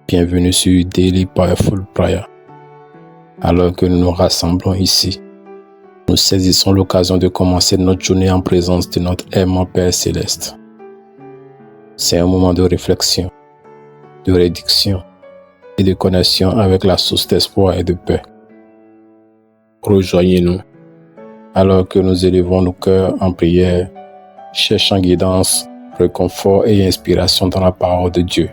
Bienvenue sur Daily Powerful Prayer. Alors que nous nous rassemblons ici, nous saisissons l'occasion de commencer notre journée en présence de notre aimant Père Céleste. C'est un moment de réflexion, de rédiction et de connexion avec la source d'espoir et de paix. Rejoignez-nous alors que nous élevons nos cœurs en prière, cherchant guidance, réconfort et inspiration dans la parole de Dieu.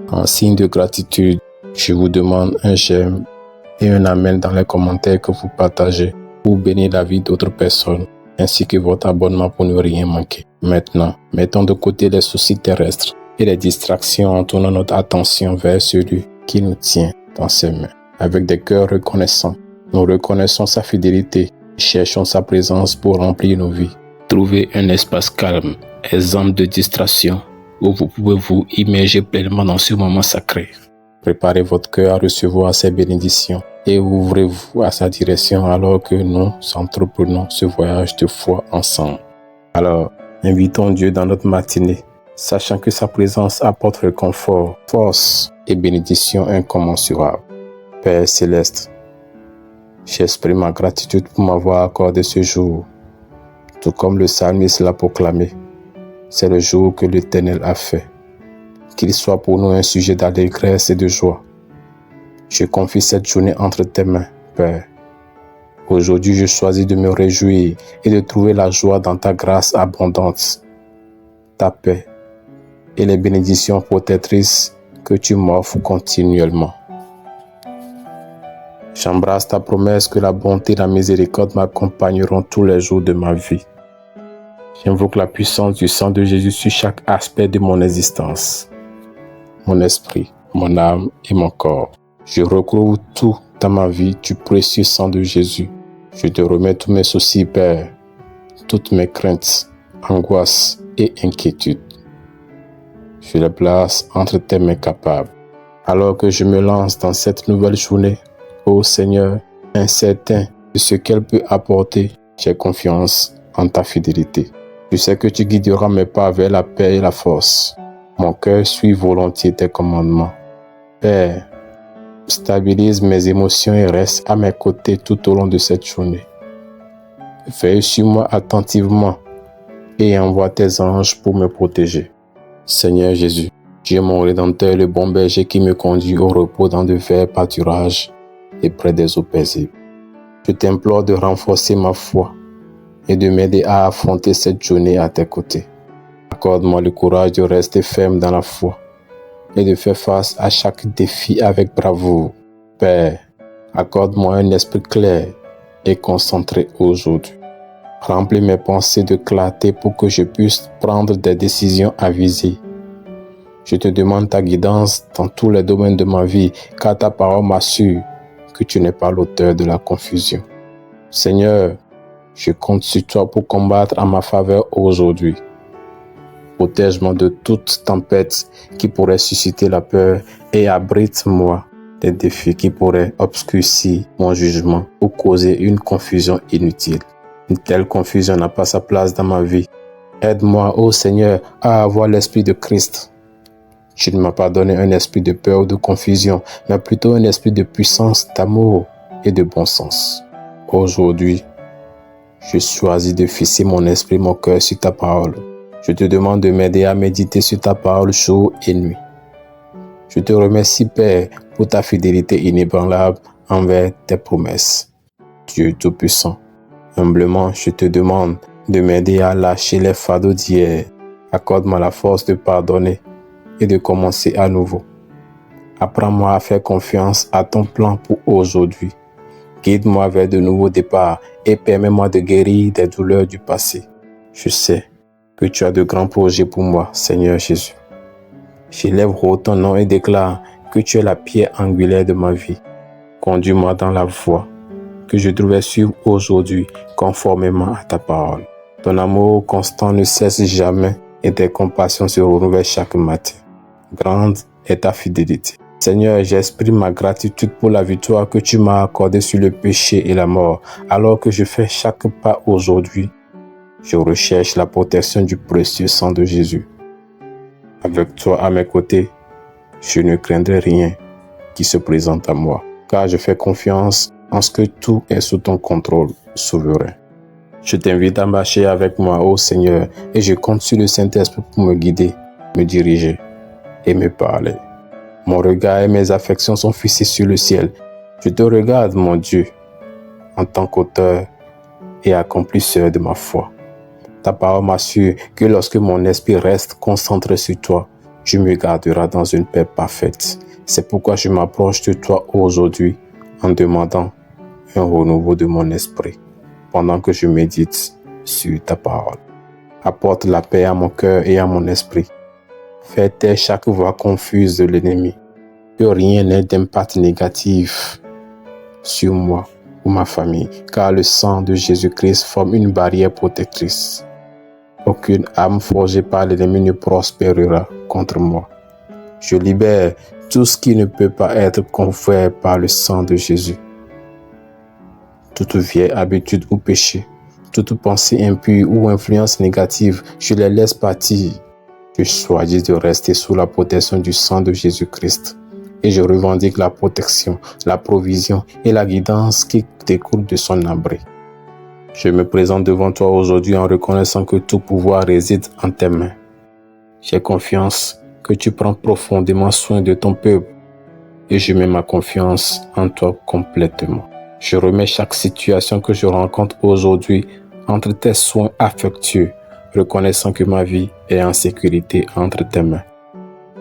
En signe de gratitude, je vous demande un j'aime et un amen dans les commentaires que vous partagez pour bénir la vie d'autres personnes, ainsi que votre abonnement pour ne rien manquer. Maintenant, mettons de côté les soucis terrestres et les distractions en tournant notre attention vers celui qui nous tient dans ses mains. Avec des cœurs reconnaissants, nous reconnaissons sa fidélité et cherchons sa présence pour remplir nos vies. Trouvez un espace calme, exempt de distractions, où vous pouvez vous immerger pleinement dans ce moment sacré. Préparez votre cœur à recevoir ses bénédictions et ouvrez-vous à sa direction alors que nous entreprenons ce voyage de foi ensemble. Alors, invitons Dieu dans notre matinée, sachant que sa présence apporte réconfort, force et bénédiction incommensurables. Père Céleste, j'exprime ma gratitude pour m'avoir accordé ce jour, tout comme le psalmiste l'a proclamé. C'est le jour que l'Éternel a fait. Qu'il soit pour nous un sujet d'allégresse et de joie. Je confie cette journée entre tes mains, Père. Aujourd'hui, je choisis de me réjouir et de trouver la joie dans ta grâce abondante, ta paix et les bénédictions protectrices que tu m'offres continuellement. J'embrasse ta promesse que la bonté et la miséricorde m'accompagneront tous les jours de ma vie. J'invoque la puissance du sang de Jésus sur chaque aspect de mon existence, mon esprit, mon âme et mon corps. Je recouvre tout dans ma vie du précieux sang de Jésus. Je te remets tous mes soucis, Père, toutes mes craintes, angoisses et inquiétudes. Je les place entre tes mains capables. Alors que je me lance dans cette nouvelle journée, ô Seigneur, incertain de ce qu'elle peut apporter, j'ai confiance en ta fidélité. Je sais que tu guideras mes pas vers la paix et la force. Mon cœur suit volontiers tes commandements. Père, stabilise mes émotions et reste à mes côtés tout au long de cette journée. Veille sur moi attentivement et envoie tes anges pour me protéger. Seigneur Jésus, tu es mon Rédempteur, le bon berger qui me conduit au repos dans de verts pâturages et près des eaux paisibles. Je t'implore de renforcer ma foi et de m'aider à affronter cette journée à tes côtés. Accorde-moi le courage de rester ferme dans la foi et de faire face à chaque défi avec bravoure. Père, accorde-moi un esprit clair et concentré aujourd'hui. Remplis mes pensées de clarté pour que je puisse prendre des décisions avisées. Je te demande ta guidance dans tous les domaines de ma vie, car ta parole m'assure que tu n'es pas l'auteur de la confusion. Seigneur, je compte sur toi pour combattre en ma faveur aujourd'hui. Protège-moi de toute tempête qui pourrait susciter la peur et abrite-moi des défis qui pourraient obscurcir mon jugement ou causer une confusion inutile. Une telle confusion n'a pas sa place dans ma vie. Aide-moi, ô Seigneur, à avoir l'esprit de Christ. Tu ne m'as pas donné un esprit de peur ou de confusion, mais plutôt un esprit de puissance, d'amour et de bon sens. Aujourd'hui, je choisis de fixer mon esprit, mon cœur sur ta parole. Je te demande de m'aider à méditer sur ta parole jour et nuit. Je te remercie, Père, pour ta fidélité inébranlable envers tes promesses. Dieu Tout-Puissant, humblement, je te demande de m'aider à lâcher les fardeaux d'hier. Accorde-moi la force de pardonner et de commencer à nouveau. Apprends-moi à faire confiance à ton plan pour aujourd'hui. Guide-moi vers de nouveaux départs et permets-moi de guérir des douleurs du passé. Je sais que tu as de grands projets pour moi, Seigneur Jésus. J'élève haut ton nom et déclare que tu es la pierre angulaire de ma vie. Conduis-moi dans la voie que je devais suivre aujourd'hui conformément à ta parole. Ton amour constant ne cesse jamais et tes compassions se renouvellent chaque matin. Grande est ta fidélité. Seigneur, j'exprime ma gratitude pour la victoire que tu m'as accordée sur le péché et la mort. Alors que je fais chaque pas aujourd'hui, je recherche la protection du précieux sang de Jésus. Avec toi à mes côtés, Je ne craindrai rien qui se présente à moi, car je fais confiance en ce que tout est sous ton contrôle souverain. Je t'invite à marcher avec moi, ô Seigneur, et je compte sur le Saint-Esprit pour me guider, me diriger et me parler. Mon regard et mes affections sont fixés sur le ciel. Je te regarde, mon Dieu, en tant qu'auteur et accomplisseur de ma foi. Ta parole m'assure que lorsque mon esprit reste concentré sur toi, tu me garderas dans une paix parfaite. C'est pourquoi je m'approche de toi aujourd'hui en demandant un renouveau de mon esprit pendant que je médite sur ta parole. Apporte la paix à mon cœur et à mon esprit. Fais taire chaque voix confuse de l'ennemi. Que rien n'ait d'impact négatif sur moi ou ma famille, car le sang de Jésus-Christ forme une barrière protectrice. Aucune âme forgée par l'ennemi ne prospérera contre moi. Je libère tout ce qui ne peut pas être couvert par le sang de Jésus. Toute vieille habitude ou péché, toute pensée impure ou influence négative, je les laisse partir. Je choisis de rester sous la protection du sang de Jésus-Christ. Et je revendique la protection, la provision et la guidance qui découlent de son abri. Je me présente devant toi aujourd'hui en reconnaissant que tout pouvoir réside en tes mains. J'ai confiance que tu prends profondément soin de ton peuple et je mets ma confiance en toi complètement. Je remets chaque situation que je rencontre aujourd'hui entre tes soins affectueux, reconnaissant que ma vie est en sécurité entre tes mains.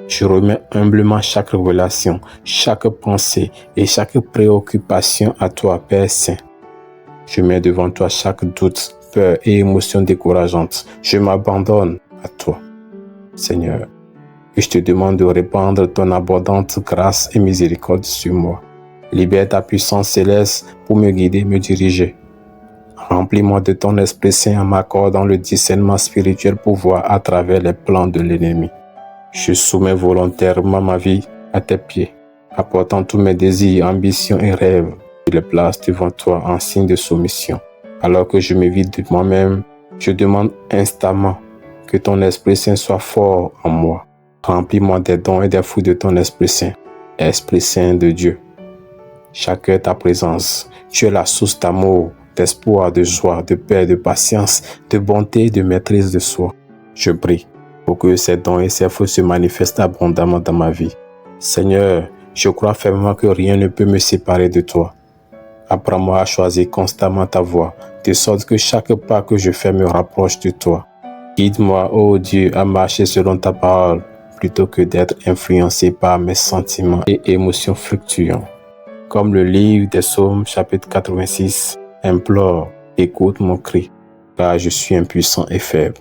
Je remets humblement chaque relation, chaque pensée et chaque préoccupation à toi, Père Saint. Je mets devant toi chaque doute, peur et émotion décourageante. Je m'abandonne à toi, Seigneur. Et je te demande de répandre ton abondante grâce et miséricorde sur moi. Libère ta puissance céleste pour me guider, me diriger. Remplis-moi de ton Esprit Saint en m'accordant le discernement spirituel pour voir à travers les plans de l'ennemi. Je soumets volontairement ma vie à tes pieds, apportant tous mes désirs, ambitions et rêves. Je les place devant toi en signe de soumission. Alors que je me vide de moi-même, je demande instamment que ton Esprit Saint soit fort en moi. Remplis-moi des dons et des fruits de ton Esprit Saint. Esprit Saint de Dieu. Chaque heure ta présence, tu es la source d'amour, d'espoir, de joie, de paix, de patience, de bonté, de maîtrise de soi. Je prie pour que ces dons et ces fruits se manifestent abondamment dans ma vie. Seigneur, je crois fermement que rien ne peut me séparer de toi. Apprends-moi à choisir constamment ta voie, de sorte que chaque pas que je fais me rapproche de toi. Guide-moi, ô Dieu, à marcher selon ta parole, plutôt que d'être influencé par mes sentiments et émotions fluctuants. Comme le livre des Psaumes, chapitre 86, implore, écoute mon cri, car je suis impuissant et faible.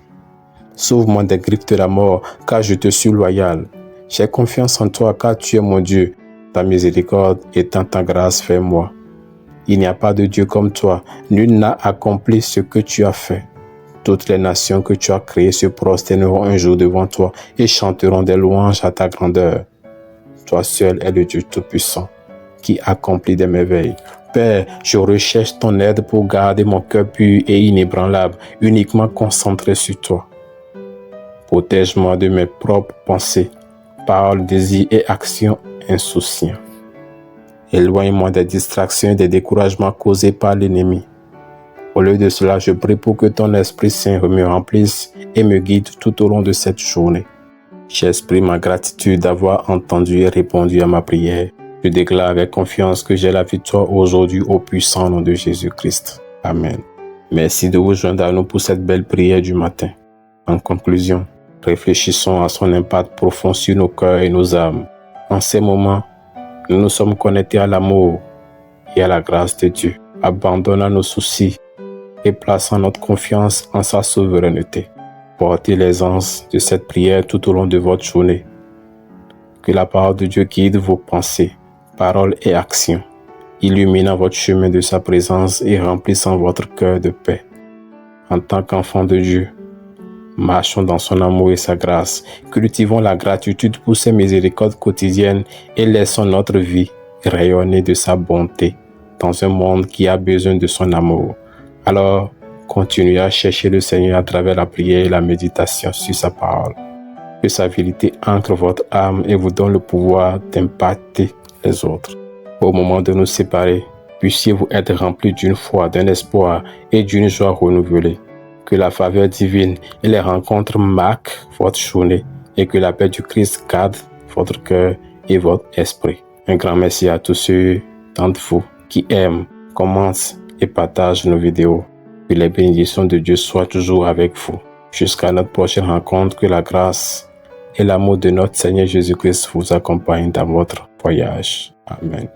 Sauve-moi des griffes de la mort, car je te suis loyal. J'ai confiance en toi, car tu es mon Dieu. Ta miséricorde et ta grâce, fais-moi. Il n'y a pas de Dieu comme toi. Nul n'a accompli ce que tu as fait. Toutes les nations que tu as créées se prosterneront un jour devant toi et chanteront des louanges à ta grandeur. Toi seul es le Dieu Tout-Puissant qui accomplit des merveilles. Père, je recherche ton aide pour garder mon cœur pur et inébranlable, uniquement concentré sur toi. Protège-moi de mes propres pensées, paroles, désirs et actions insouciants. Éloigne-moi des distractions et des découragements causés par l'ennemi. Au lieu de cela, je prie pour que ton Esprit Saint me remplisse et me guide tout au long de cette journée. J'exprime ma gratitude d'avoir entendu et répondu à ma prière. Je déclare avec confiance que j'ai la victoire aujourd'hui au puissant nom de Jésus-Christ. Amen. Merci de vous joindre à nous pour cette belle prière du matin. En conclusion, réfléchissons à son impact profond sur nos cœurs et nos âmes. En ces moments, nous nous sommes connectés à l'amour et à la grâce de Dieu, abandonnant nos soucis et plaçant notre confiance en sa souveraineté. Portez l'aisance de cette prière tout au long de votre journée. Que la parole de Dieu guide vos pensées, paroles et actions, illuminant votre chemin de sa présence et remplissant votre cœur de paix. En tant qu'enfants de Dieu, marchons dans son amour et sa grâce, cultivons la gratitude pour ses miséricordes quotidiennes et laissons notre vie rayonner de sa bonté dans un monde qui a besoin de son amour. Alors, continuez à chercher le Seigneur à travers la prière et la méditation sur sa parole. que sa vérité entre votre âme et vous donne le pouvoir d'impacter les autres. Au moment de nous séparer, puissiez-vous être remplis d'une foi, d'un espoir et d'une joie renouvelée. Que la faveur divine et les rencontres marquent votre journée et que la paix du Christ garde votre cœur et votre esprit. Un grand merci à tous ceux d'entre vous qui aiment, commentent et partagent nos vidéos. Que les bénédictions de Dieu soient toujours avec vous. Jusqu'à notre prochaine rencontre, que la grâce et l'amour de notre Seigneur Jésus-Christ vous accompagnent dans votre voyage. Amen.